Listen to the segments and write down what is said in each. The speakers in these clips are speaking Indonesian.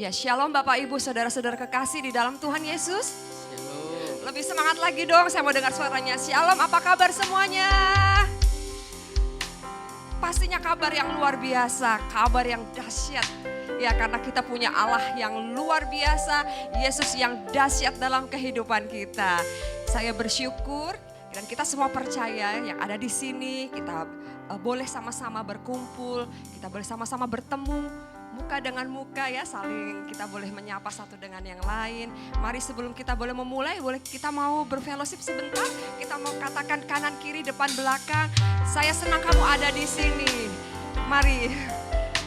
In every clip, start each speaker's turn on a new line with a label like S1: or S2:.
S1: Ya, shalom Bapak Ibu, saudara-saudara kekasih di dalam Tuhan Yesus.
S2: Shalom.
S1: Lebih semangat lagi dong, saya mau dengar suaranya. Shalom, apa kabar semuanya? Pastinya kabar yang luar biasa, kabar yang dahsyat. Ya, karena kita punya Allah yang luar biasa, Yesus yang dahsyat dalam kehidupan kita. Saya bersyukur dan kita semua percaya yang ada di sini, kita boleh sama-sama berkumpul, kita boleh sama-sama bertemu. Muka dengan muka ya, saling kita boleh menyapa satu dengan yang lain. Mari sebelum kita boleh memulai, kita mau berfellowship sebentar. Kita mau katakan kanan kiri depan belakang. Saya senang kamu ada di sini. Mari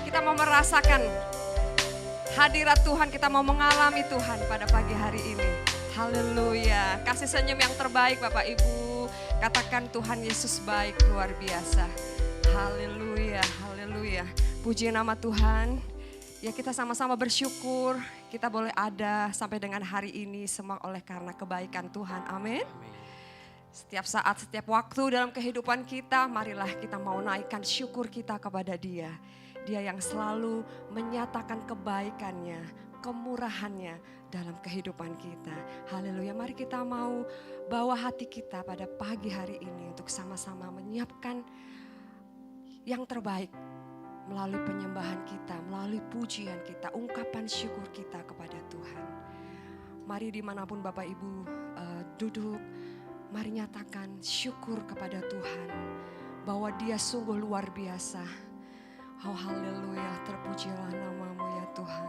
S1: kita mau merasakan hadirat Tuhan, kita mau mengalami Tuhan pada pagi hari ini. Haleluya. Kasih senyum yang terbaik Bapak Ibu. Katakan Tuhan Yesus baik, luar biasa. Haleluya, haleluya. Puji nama Tuhan. Ya, kita sama-sama bersyukur kita boleh ada sampai dengan hari ini semua oleh karena kebaikan Tuhan. Amin. Setiap saat, setiap waktu dalam kehidupan kita, marilah kita mau naikkan syukur kita kepada Dia. Dia yang selalu menyatakan kebaikannya, kemurahannya dalam kehidupan kita. Haleluya, mari kita mau bawa hati kita pada pagi hari ini untuk sama-sama menyiapkan yang terbaik. Melalui penyembahan kita, melalui pujian kita, ungkapan syukur kita kepada Tuhan. Mari dimanapun Bapak Ibu duduk, mari nyatakan syukur kepada Tuhan. Bahwa Dia sungguh luar biasa. Oh haleluya, terpujilah namamu ya Tuhan.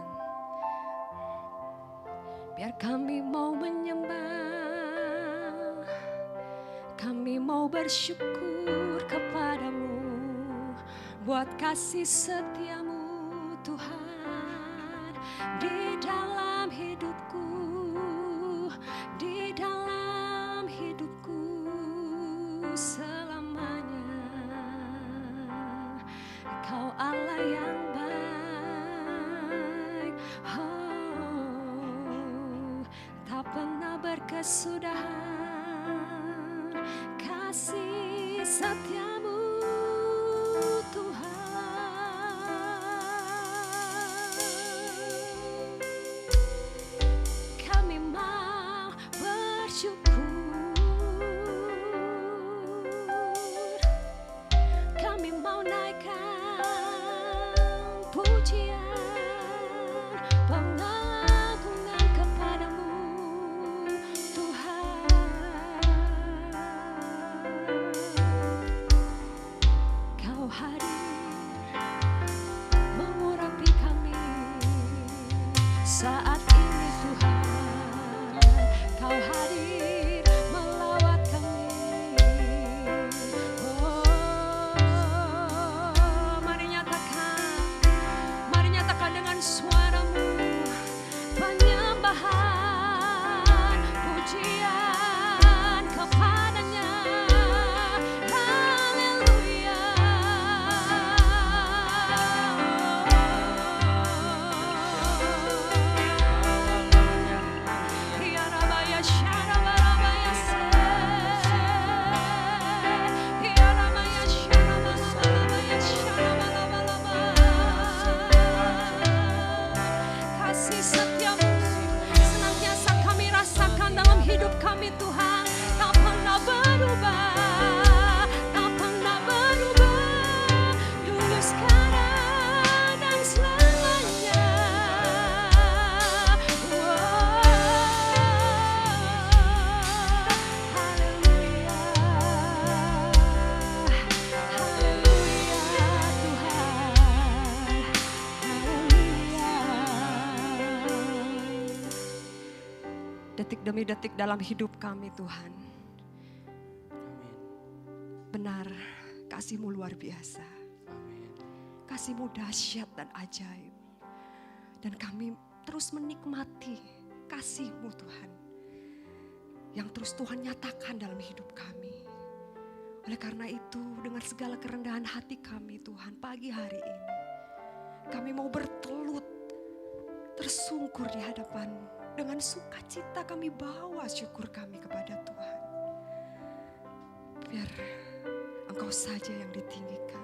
S1: Biar kami mau menyembah, kami mau bersyukur kepadamu. Buat kasih setiamu Tuhan di dalam hidupku, di dalam hidupku selamanya. Kau Allah yang baik, oh, tak pernah berkesudahan kasih setiamu. Saat ini Tuhan, Kau hadir melawat kami. Oh, mari nyatakan dengan suaramu penyembahan, pujian kepadanya. Haleluya. Kasih setiamu senantiasa kami rasakan dalam hidup kami Tuhan, tak pernah berubah, tak pernah berubah, dulu sekarang dan selamanya. Haleluya, haleluya Tuhan, haleluya. Detik demi detik dalam hidup kami Tuhan. Benar, kasih-Mu luar biasa. Kasih-Mu dahsyat dan ajaib. Dan kami terus menikmati kasih-Mu Tuhan. Yang terus Tuhan nyatakan dalam hidup kami. Oleh karena itu dengan segala kerendahan hati kami Tuhan pagi hari ini. Kami mau bertelut, tersungkur di hadapan-Mu. Dengan sukacita kami bawa syukur kami kepada Tuhan. Biar Engkau saja yang ditinggikan.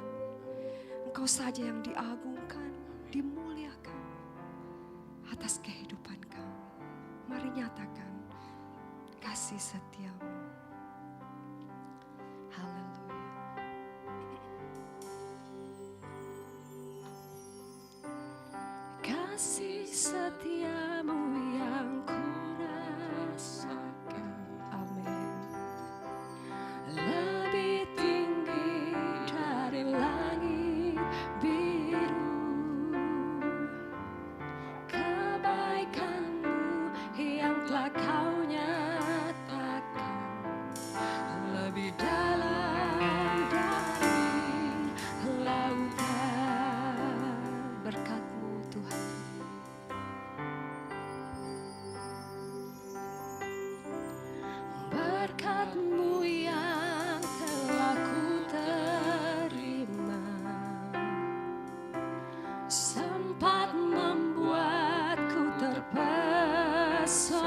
S1: Engkau saja yang diagungkan, dimuliakan. atas kehidupan kami. Mari nyatakan kasih setiamu. Haleluya. Kasih setiamu yang ku rasakan. Amin. Lebih tinggi dari langit biru. Kebaikanmu yang telah kau nyatakan lebih dalam dari lautan. Berkat-Mu Tuhan. Berkat-Mu yang telah ku terima sempat membuatku terpesona.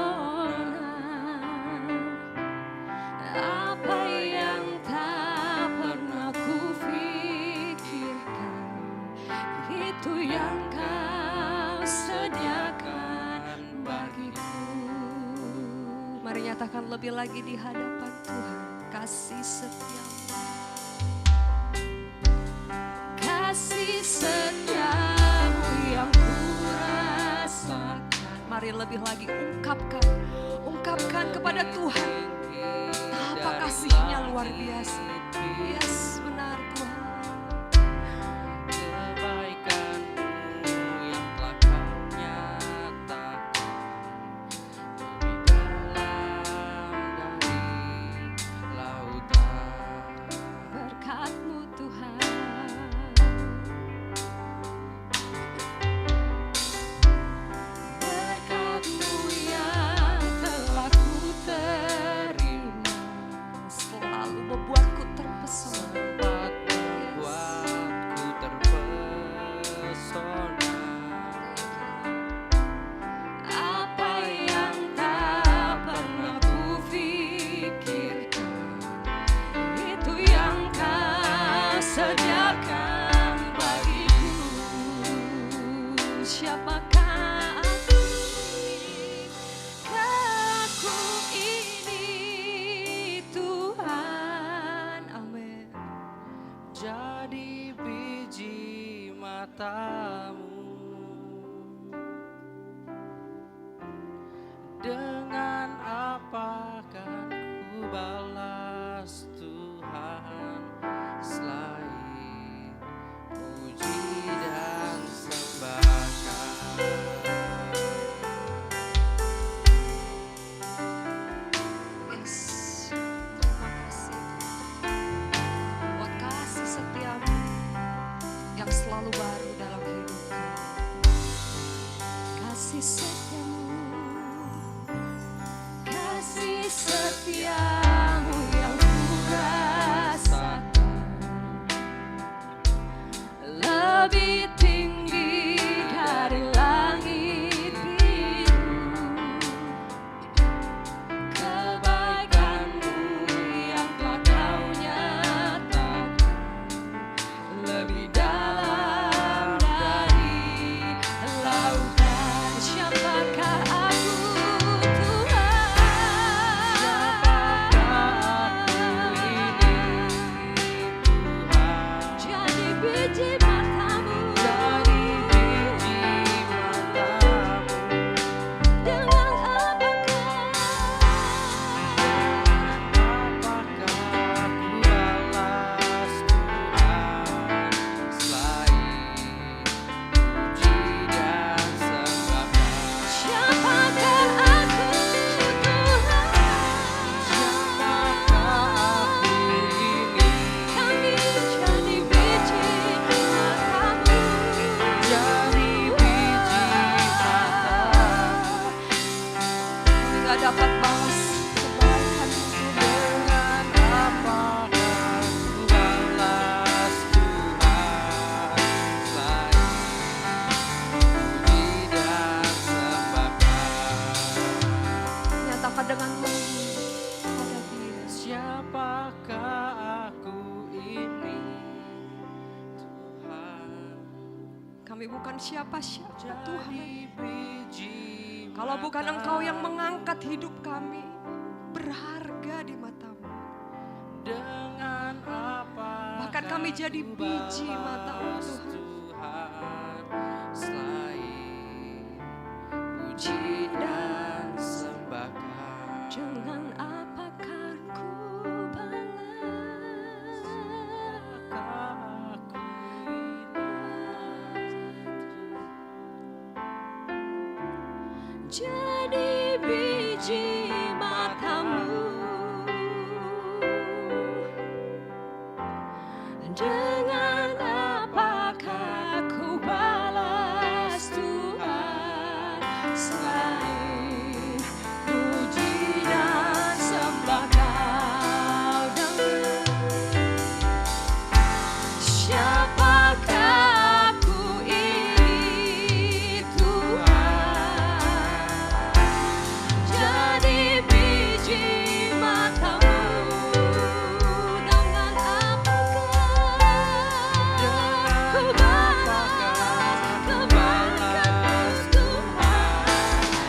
S1: Apa yang tak pernah ku pikirkan, itu yang kau sediakan bagiku. Mari nyatakan lebih lagi di hadapan Tuhan. Kasih setiamu. Kasih setiamu yang ku rasakan. Mari lebih lagi ungkapkan kepada Tuhan. Apa kasih-Nya luar biasa. Yes, benar Tuhan.
S2: Kebaikan-Mu yang telah kau nyatakan lebih dalam dari lautan.
S1: Berkat-Mu Tuhan. Berkat-Mu yang telah ku terima selalu membuatku terpesona.
S2: Sempat membuatku terpesona.
S1: Apa yang tak pernah ku pikirkan, itu yang kau sediakan bagiku. Siapakah aku ini Tuhan. Amin.
S2: Jadi biji mata-Mu. Dengan apa akan ku balas Tuhan selain puji dan sembahkan.
S1: Yes, terima kasih buat kasih setiamu yang selalu baru dalam hidup kami. Kasih setiamu, kasih setiamu yang ku rasakan lebih tinggi dari langit biru. Kebaikan-Mu yang telah kau nyatakan lebih dalam dari lautan. Siapakah aku Tuhan?
S2: Siapakah aku ini Tuhan?
S1: Jadi biji mata-Mu.
S2: Jadi biji mata-Mu.
S1: Dengan apakah
S2: Apakah aku balas Tuhan selain puji dan sembahkan?
S1: siapakah aku Tuhan?
S2: Siapakah aku ini?
S1: Kami jadi biji mata-Mu.
S2: Jadi biji mata-Mu.
S1: Kami gak dapat balas kebaikan-Mu Tuhan.
S2: Dengan apakah aku balas Tuhan selain puji dan sembahkan?
S1: Nyatakan dengan lembut pada Dia.
S2: Siapakah aku ini Tuhan?
S1: Kami bukan siapa-siapa Tuhan.
S2: Jadi biji
S1: Kalau bukan Engkau yang mengangkat hidup kami, berharga di matamu.
S2: Dengan apa
S1: Bahkan kami jadi biji matamu Tuhan.
S2: Tuhan, selain puji dan sembah Kau.
S1: Dengan apa kan ku balas?
S2: Aku
S1: Jadi biji matamu. Dengan apakah ku balas Tuhan, selain puji dan sembah Kau. Dengan siapakah aku ini Tuhan, jadi biji matamu. Dengan apakah ku balas kebaikan Tuhan,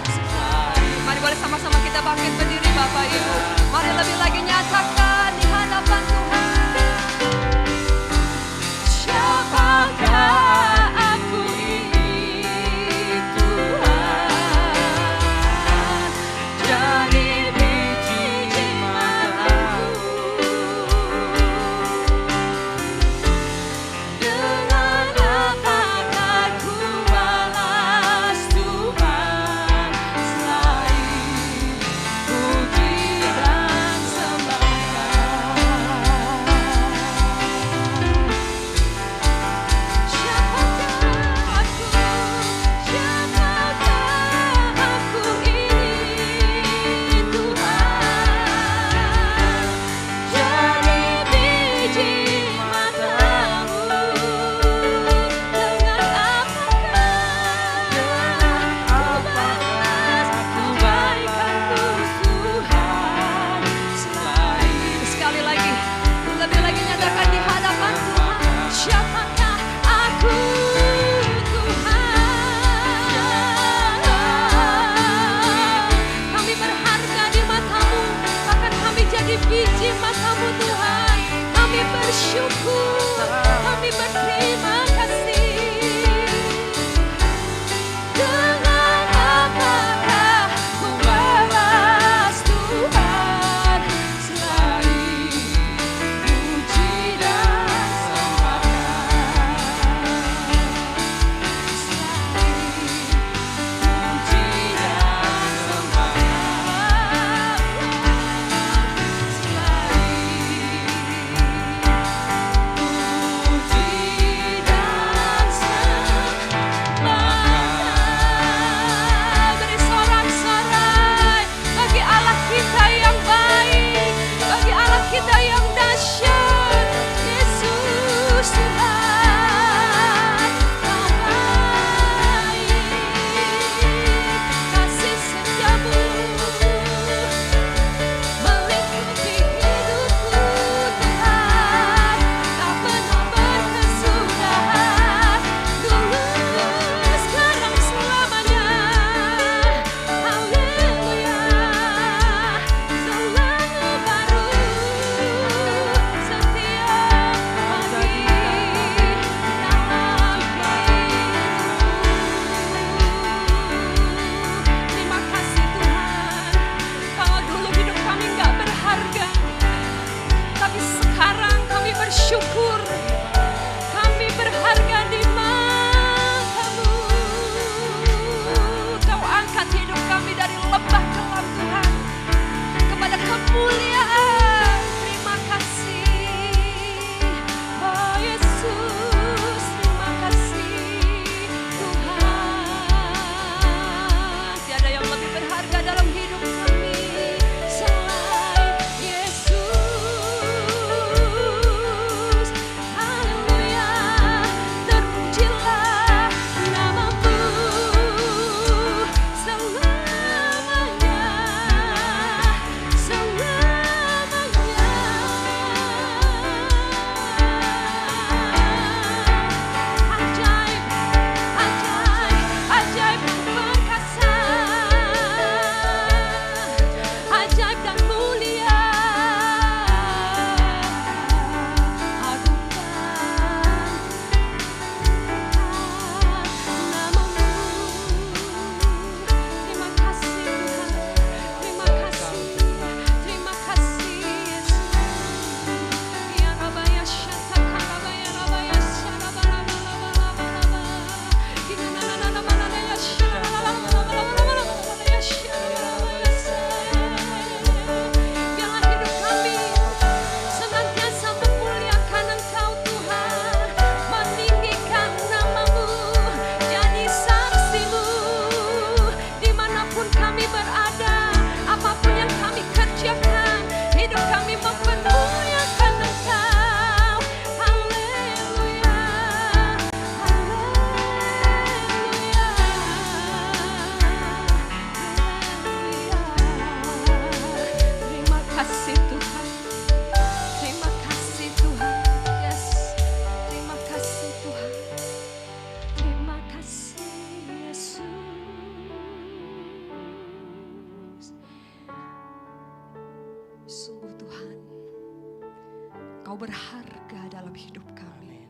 S1: Engkau berharga dalam hidup kami.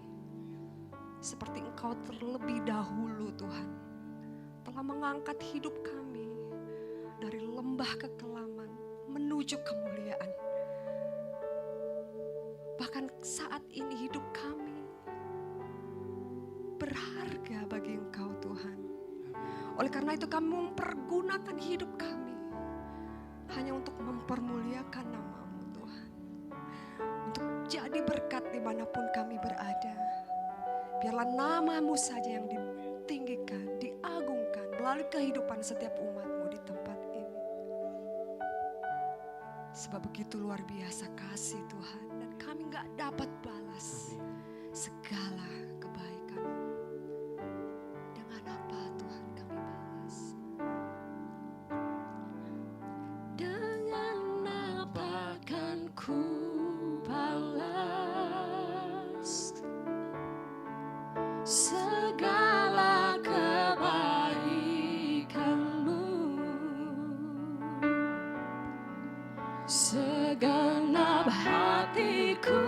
S1: Seperti Engkau terlebih dahulu Tuhan telah mengangkat hidup kami dari lembah kekelaman menuju kemuliaan. Bahkan saat ini hidup kami berharga bagi Engkau Tuhan. Oleh karena itu kami mempergunakan hidup kami hanya untuk mempermuliakan nama-Mu Tuhan. Untuk jadi berkat dimanapun kami berada. Biarlah nama-Mu saja yang ditinggikan, diagungkan melalui kehidupan setiap umat-Mu di tempat ini. Sebab begitu luar biasa kasih Tuhan. Dan kami gak dapat balas segala kebaikan. Dengan apa Tuhan kami balas? Dengan apa kan ku balas segala kebaikan-Mu? Segenap hatiku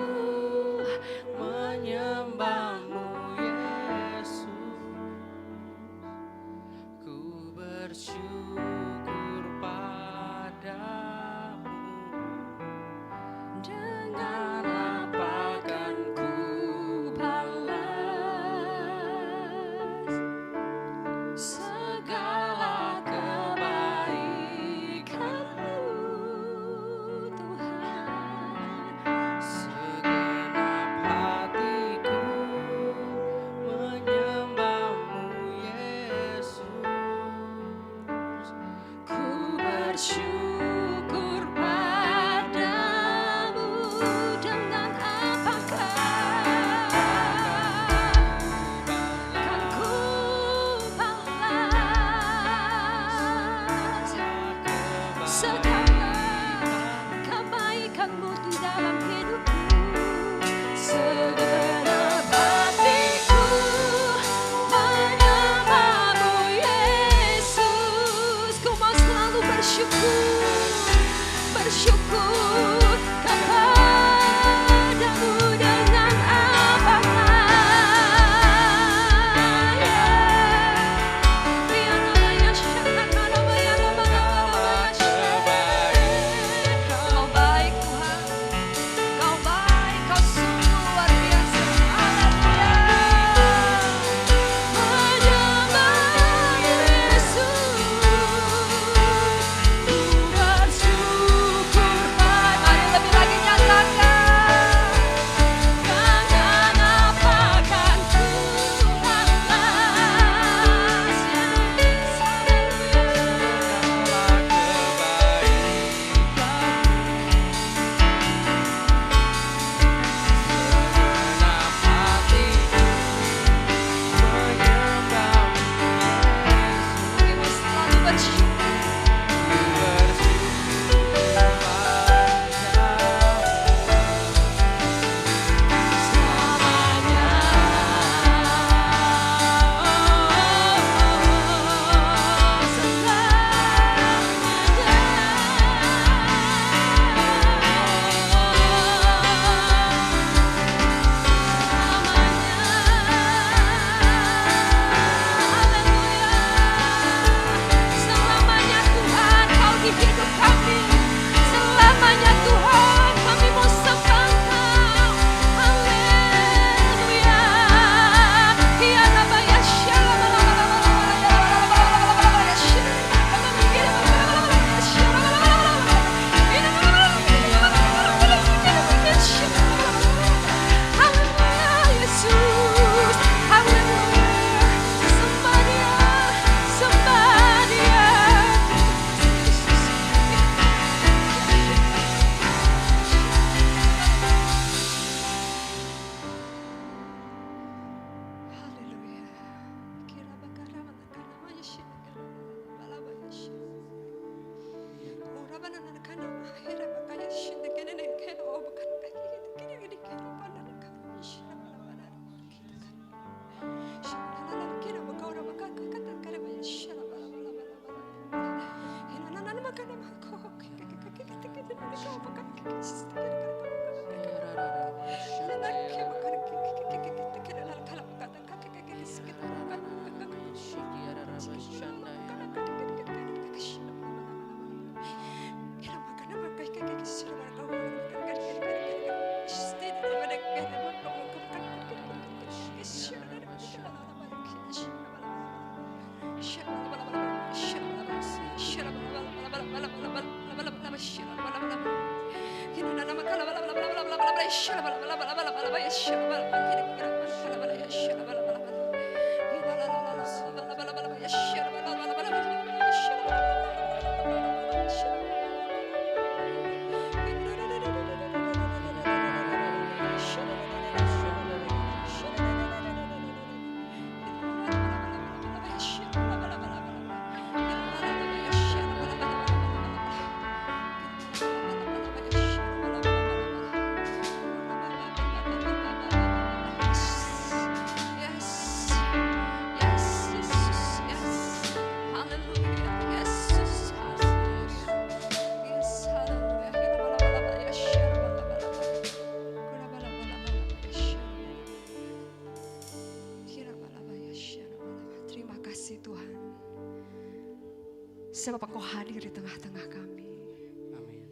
S2: menyembah-Mu Yesus, ku bersyukur padamu.
S1: dengan apa kan ku balas segala kebaikan-Mu Tuhan.
S2: Segenap hatiku menyembah-Mu Yesus,
S1: Ku bersyukur padamu. Dengan apakah kan ku balas segala kebaikan-Mu di dalam hidupku. Segenap hatiku menyembah-Mu Yesus. Ku mau selalu bersyukur. Sebab Engkau hadir di tengah-tengah kami.
S2: Amin.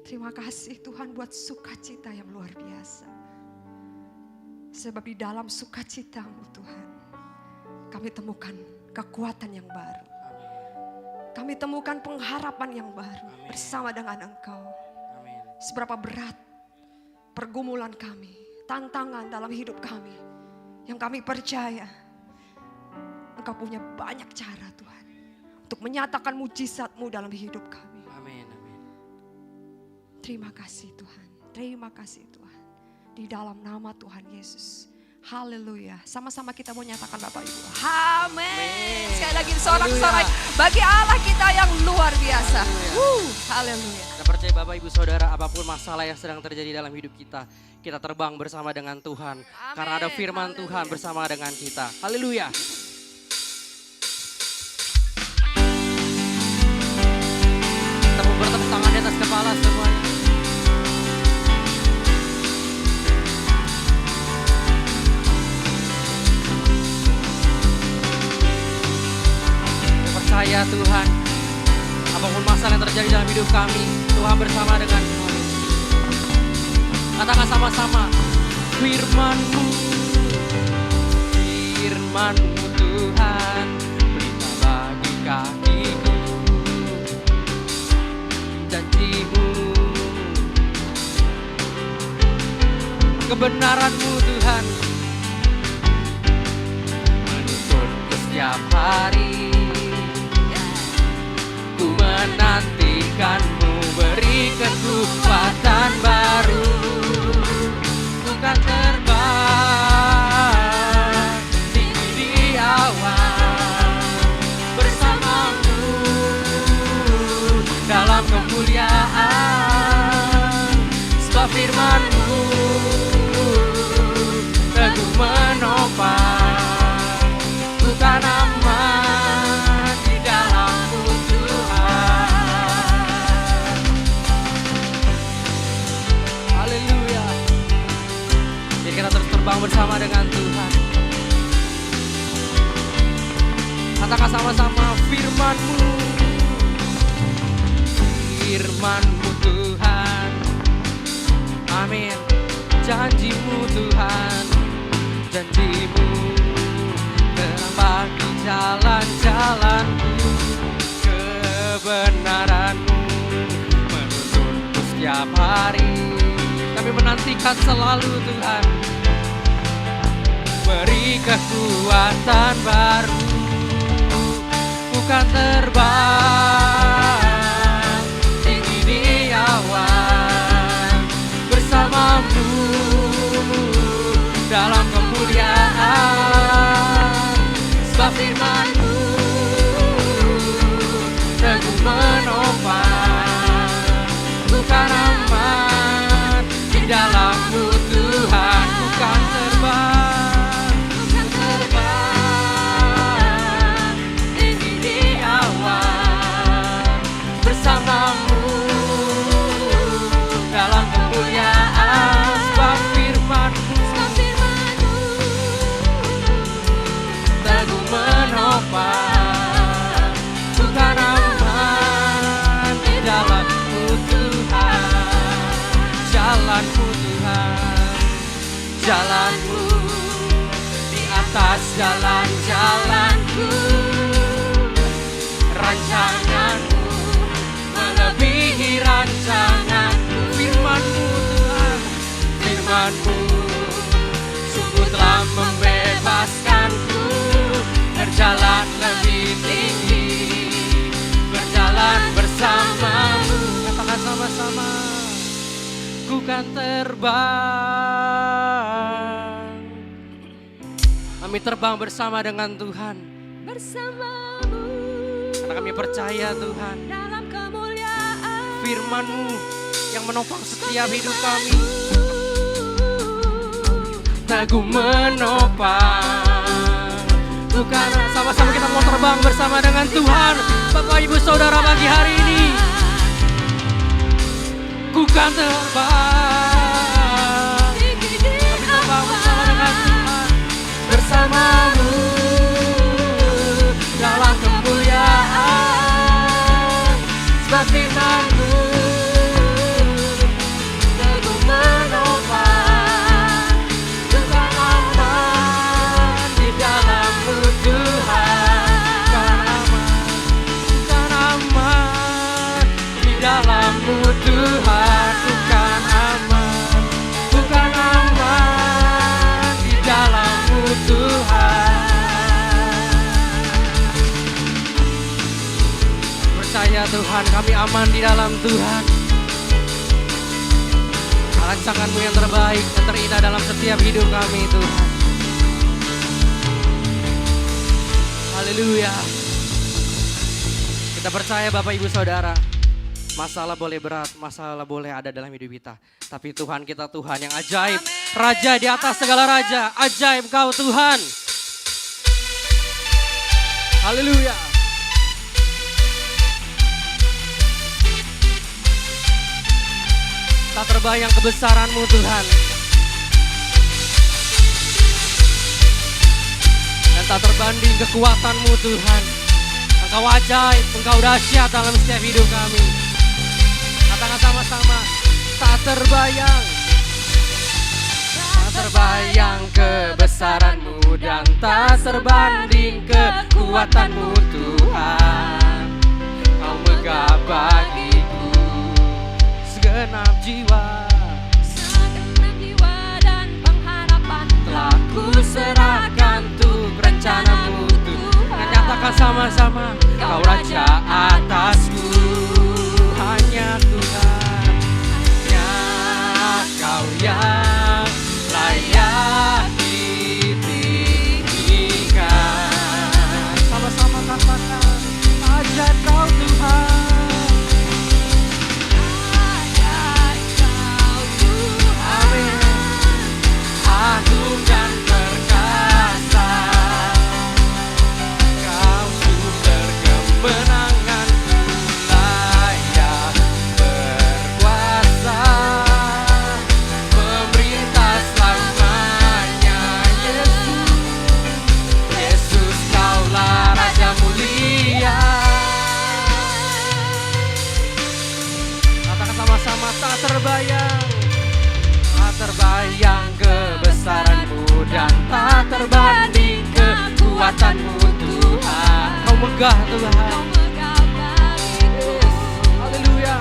S1: Terima kasih Tuhan buat sukacita yang luar biasa. Sebab di dalam sukacitamu Tuhan, kami temukan kekuatan yang baru. Kami temukan pengharapan yang baru bersama dengan Engkau.
S2: Amin.
S1: Seberapa berat pergumulan kami, tantangan dalam hidup kami, yang kami percaya Engkau punya banyak cara Tuhan untuk menyatakan mujizat-Mu dalam hidup kami.
S2: Amin. Amin.
S1: Terima kasih Tuhan. Terima kasih Tuhan. Di dalam nama Tuhan Yesus. Haleluya. Sama-sama kita mau nyatakan Bapak Ibu. Amin. Sekali lagi sorak-sorai bagi Allah kita yang luar biasa. Haleluya.
S2: Kita percaya Bapak Ibu Saudara, apapun masalah yang sedang terjadi dalam hidup kita, kita terbang bersama dengan Tuhan.
S1: Amin.
S2: Karena ada firman Tuhan bersama dengan kita. Haleluya. Bertepuk tangan di atas kepala semuanya. Percaya Tuhan, apapun masalah yang terjadi dalam hidup kami, Tuhan bersama dengan kami. Katakan sama-sama, firman-Mu, firman-Mu Tuhan, pelita bagi kakiku. Janji-Mu, kebenaran-Mu Tuhan, menuntunku setiap hari. Ku menantikan-Mu, beri kekuatan baru. Ku kan terbang tinggi di awan bersama-Mu dalam kemuliaan. Sebab firman-Mu teguh menopang, bukan aman di dalam-Mu Tuhan. Haleluya. Jadi kita terus terbang bersama dengan Tuhan. Katakan sama-sama, firman-Mu, firman-Mu Tuhan. Amin. Janji-Mu Tuhan, janji-Mu terang bagi jalan-jalanku. Kebenaran-Mu menuntunku setiap hari. Kami menantikan selalu Tuhan, beri kekuatan baru. Bukan terbang tinggi di awan bersama-Mu dalam kemuliaan. Sebab firman-Mu teguh menopang, bukan aman di dalam-Mu Tuhan. Bukan terbang, bukan terbang tinggi di awan bersama-Mu dalam kemuliaan. Sebab firman-Mu teguh menopang, bukan aman di dalam-Mu Tuhan. Jalan-Mu Tuhan, jalan-Mu di atas jalan-jalanku. Rancangan-Mu melebihi rancanganku. Firman-Mu Tuhan, kan terbang. Kami terbang bersama dengan Tuhan.
S1: Bersamamu.
S2: Karena kami percaya Tuhan,
S1: Dalam kemuliaan.
S2: firman-Mu yang menopang setiap hidup kami. Teguh menopang. Bukan sama-sama kita mau terbang bersama dengan Tuhan. Bapak Ibu Saudara pagi hari ini. Ku kan terbang. Kami terbang bersama dengan Tuhan. Bersamamu dalam kemuliaan. Sebab firman-Mu teguh menopang. Bukan aman di dalam-Mu Tuhan. Bukan aman di dalam-Mu Tuhan. Bukan aman, bukan aman di dalam-Mu Tuhan. Percaya Tuhan, kami aman di dalam Tuhan. Rancangan-Mu yang terbaik dan terindah dalam setiap hidup kami Tuhan. Haleluya. Kita percaya Bapak Ibu Saudara, masalah boleh berat, masalah boleh ada dalam hidup kita. Tapi Tuhan kita Tuhan yang ajaib. Raja di atas segala raja, ajaib Kau Tuhan. Haleluya. Tak terbayang kebesaran-Mu Tuhan. Dan tak terbanding kekuatan-Mu Tuhan. Engkau ajaib, Engkau dahsyat dalam setiap hidup kami. Katakan sama-sama, tak terbayang. Tak terbayang kebesaran-Mu dan tak terbanding kekuatan-Mu Tuhan. Kau megah bagiku segenap jiwa.
S1: Segenap jiwa dan pengharapan
S2: Telah ku serahkan untuk rencana-Mu Tuhan. Nyatakan sama-sama, Kau Raja atasku. Hanya Tuhan, hanya Kau yang layak ditinggikan. Sama-sama katakan, ajaib Kau Tuhan.
S1: Ajaib Kau Tuhan.
S2: Amin. Agung dan perkasa, Kau sumber kemenanganku, layak berkuasa, pemerintah selamanya. Yesus Kaulah Raja mulia. Katakan sama-sama, tak terbayang. Tak terbayang kebesaran-Mu dan tak terbanding kekuatan-Mu Tuhan. Kau megah Tuhan.
S1: Kau megah bagiku.
S2: Haleluya.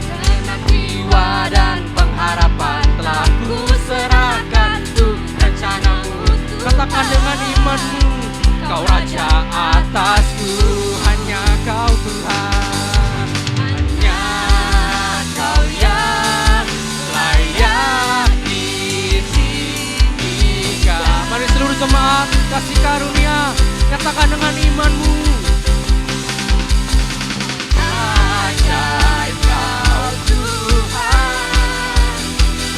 S1: Segenap
S2: Jiwa dan pengharapan telah ku serahkan untuk rencana-Mu. Katakan dengan iman-Mu, Kau Raja atasku. Hanya Kau Tuhan, hanya Kau yang layak ditinggikan. Mari seluruh jemaat kasih karunia, nyatakan dengan iman-Mu. Ajaib Kau Tuhan,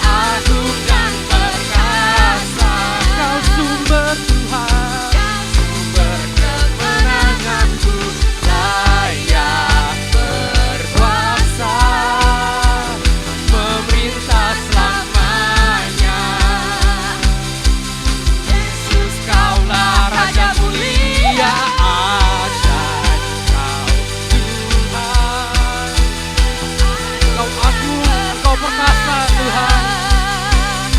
S2: agung dan perkasa, Kau sumber Tuhan, sumber kemenanganku, layak berkuasa, pemerintah selamanya. Yesus Kaulah Raja mulia, ajaib Kau Tuhan. Kau agung, Kau perkasa Tuhan.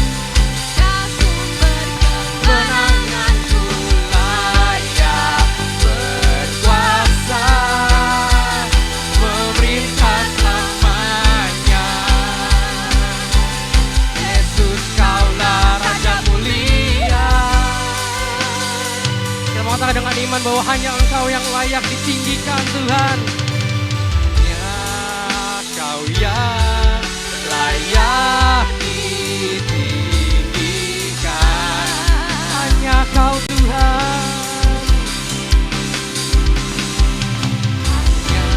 S1: Kau sumber
S2: Kemenanganku, layak berkuasa, pemerintah selamanya. Yesus Kaulah Raja mulia. Kita mau katakan dengan iman bahwa hanya Engkau yang layak ditinggikan Tuhan. Hanya Kau yang layak ditinggikan. Hanya Kau Tuhan. Hanya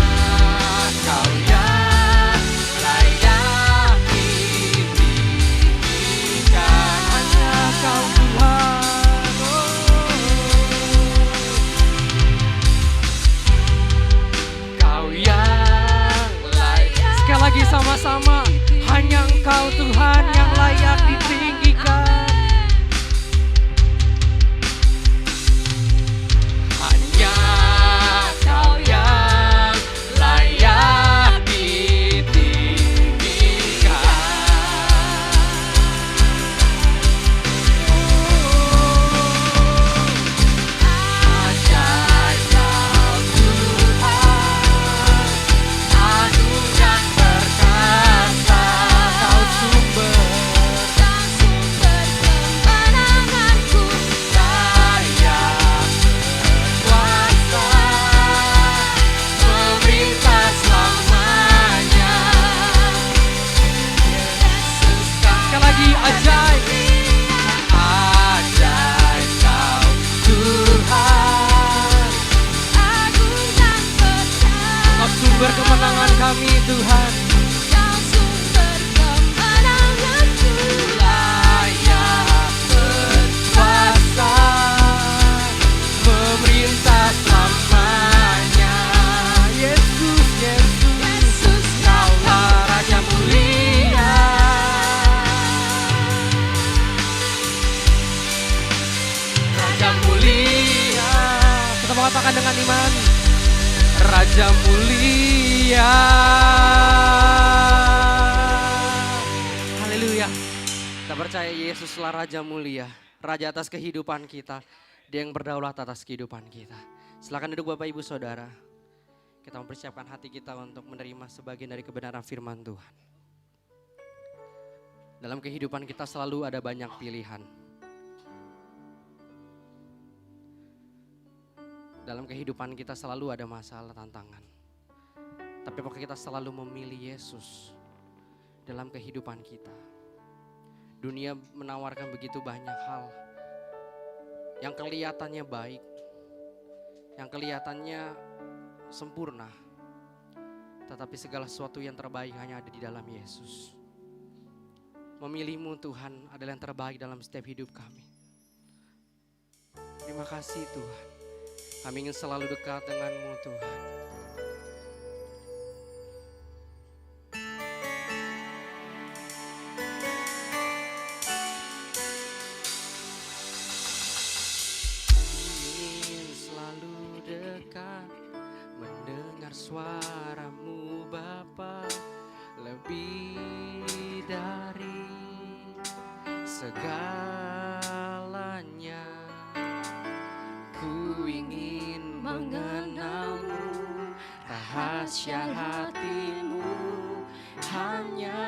S2: Kau yang layak ditinggikan. Hanya Kau Tuhan. Kau yang layak. Sekali lagi sama-sama. Hanya Engkau Tuhan yang layak ditinggikan. Hanya Kau yang layak ditinggikan. Ajaib Kau Tuhan, agung dan perkasa, Kau sumber kemenanganku, layak berkuasa, memerintah selamanya. Yesus, sekali lagi ajaib. Ajaib Kau Tuhan,
S3: Agung dan perkasa,
S2: Kau sumber kemenangan kami Tuhan.
S3: Kau sumber kemenanganku,
S2: Layak berkuasa, memerintah selamanya. Yesus, Yesus,
S3: Yesus
S2: Kaulah Raja mulia. Raja mulia. Kita mengatakan dengan iman, Raja mulia. Haleluya. Kita percaya Yesuslah Raja mulia, Raja atas kehidupan kita, Dia yang berdaulat atas kehidupan kita. Silakan duduk Bapak Ibu Saudara. Kita mempersiapkan hati kita untuk menerima sebagian dari kebenaran firman Tuhan. Dalam kehidupan kita selalu ada banyak pilihan. Dalam kehidupan kita selalu ada masalah, tantangan. Tapi apakah kita selalu memilih Yesus dalam kehidupan kita? Dunia menawarkan begitu banyak hal yang kelihatannya baik, yang kelihatannya sempurna. Tetapi segala sesuatu yang terbaik hanya ada di dalam Yesus. Memilihmu Tuhan adalah yang terbaik dalam setiap hidup kami. Terima kasih Tuhan. Kami ingin selalu dekat dengan-Mu Tuhan. Ingin selalu dekat, mendengar suara-Mu Bapa, lebih dari segalanya. Ku ingin mengenal-Mu, rahasia hati-Mu, hanya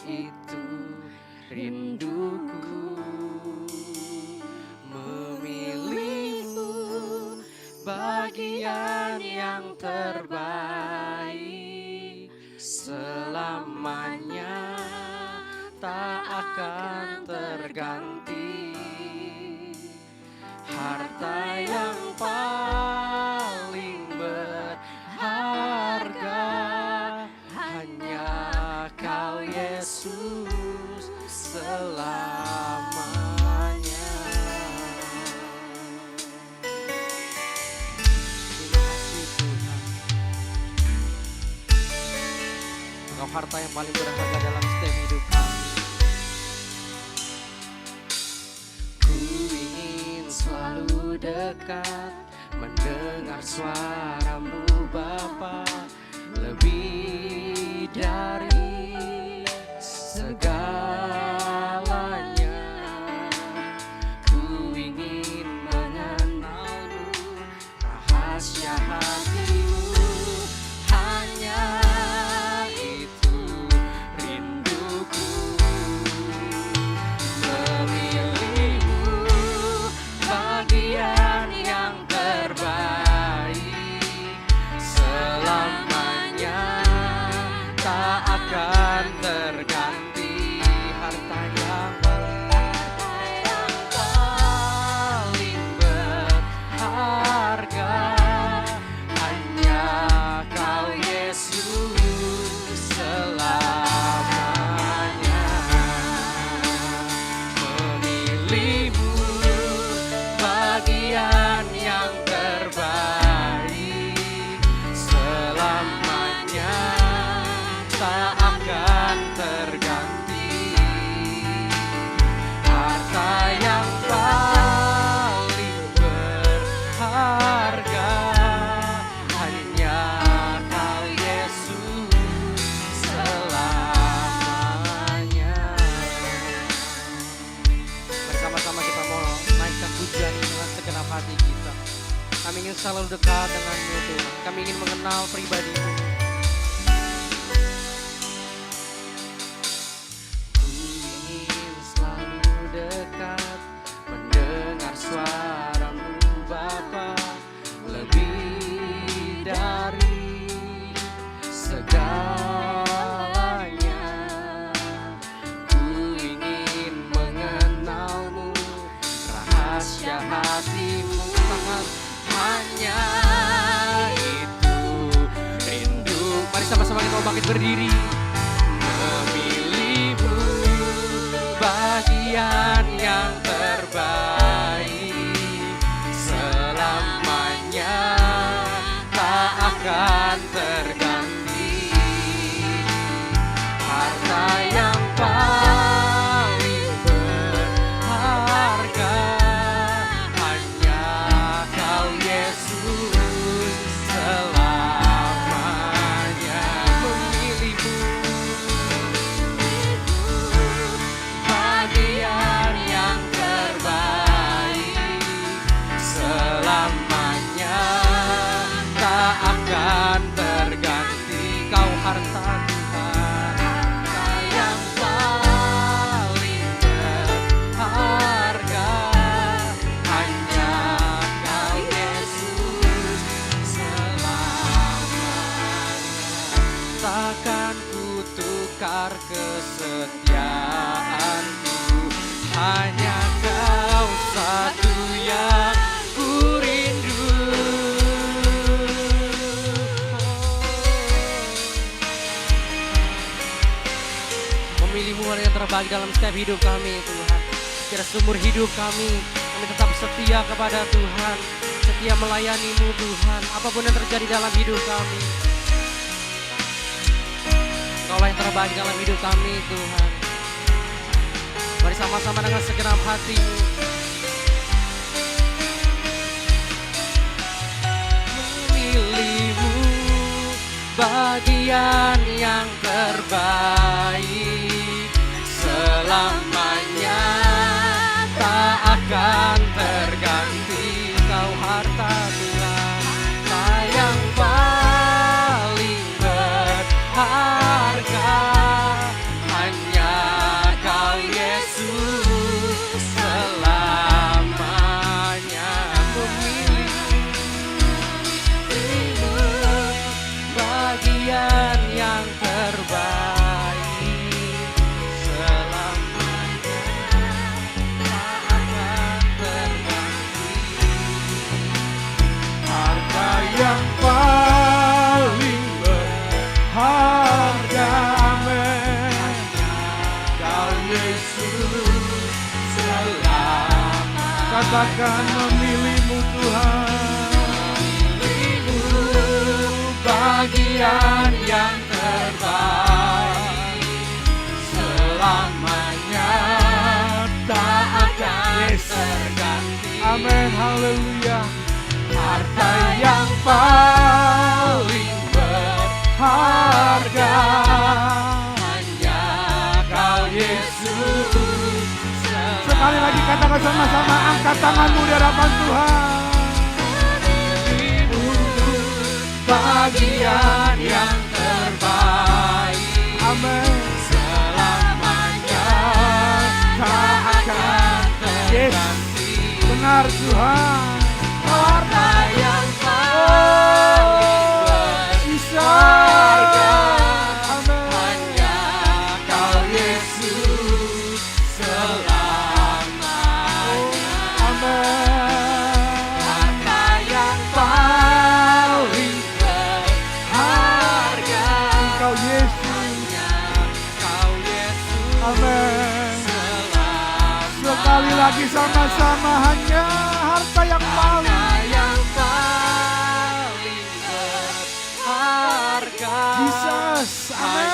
S2: itu rinduku. Memilih-Mu bagian yang terbaik, selamanya tak akan terganti. Harta yang paling berharga hanya Kau Yesus selamanya. Terima kasih Tuhan. Engkau harta yang paling berharga dalam setiap hidup kami. Ku ingin selalu dekat, mendengar suara-Mu Bapa, lebih dari segalanya. Ku ingin mengenal-Mu, rahasia hati-Mu, hanya itu rinduku. Memilih-Mu bagian yang terbaik, kami ingin mengenal pribadi-Mu. Ku ingin selalu dekat, mendengar suara-Mu Bapa, lebih dari segalanya. Ku ingin mengenal-Mu, rahasia hati-Mu sangat hanya itu. Rindu, mari sama-sama kita bangkit berdiri. Memilih-Mu bagian yang terbaik, selamanya tak akan terganti. Harta yang paling berharga hanya Kau Yesus, selamanya. Memilih-Mu bagian yang terbaik, selamanya tak akan terganti. Kau harta Tuhan, harta yang paling berharga hanya Kau Yesus, selamanya. Takkan ku tukar kesetiaanku, hanya Kau satu yang ku rindu. Memilih-Mu yang terbaik dalam setiap hidup kami Tuhan. Kira seumur hidup kami tetap setia kepada Tuhan, setia melayani-Mu Tuhan, apapun yang terjadi dalam hidup kami. Engkaulah yang terbaik dalam hidup kami Tuhan. Mari sama-sama dengan segenap hati. Memilih-Mu bagian yang terbaik, selamanya tak akan terganti. Kau harta Tuhan, harta yang paling berharga hanya Kau Yesus, selamanya. Memilih-Mu bagian yang terbaik, selamanya tak akan terganti.
S4: Harta yang paling berharga, amin. Kau Yesus, selamanya. Katakan memilih-Mu Tuhan,
S2: Memilih-Mu bagian yang terbaik, selamanya tak akan terganti.
S4: amin, haleluya.
S2: Harta yang paling berharga hanya Kau Yesus.
S4: Sekali lagi katakan sama-sama, angkat tanganmu di hadapan Tuhan.
S2: Bagian yang terbaik,
S4: Amin.
S2: selamanya tak akan
S4: Yes,
S2: terganti.
S4: benar Tuhan.
S2: Harta yang paling
S4: Bisa.
S2: berharga
S4: Amin.
S2: hanya Kau Yesus, selamanya.
S4: Amin.
S2: Harta yang paling berharga
S4: Engkau Yesus.
S2: hanya Kau Yesus,
S4: Amin.
S2: selamanya.
S4: Sekali lagi sama-sama, hanya harta yang paling.
S2: Harta yang paling berharga
S4: Jesus. Amin.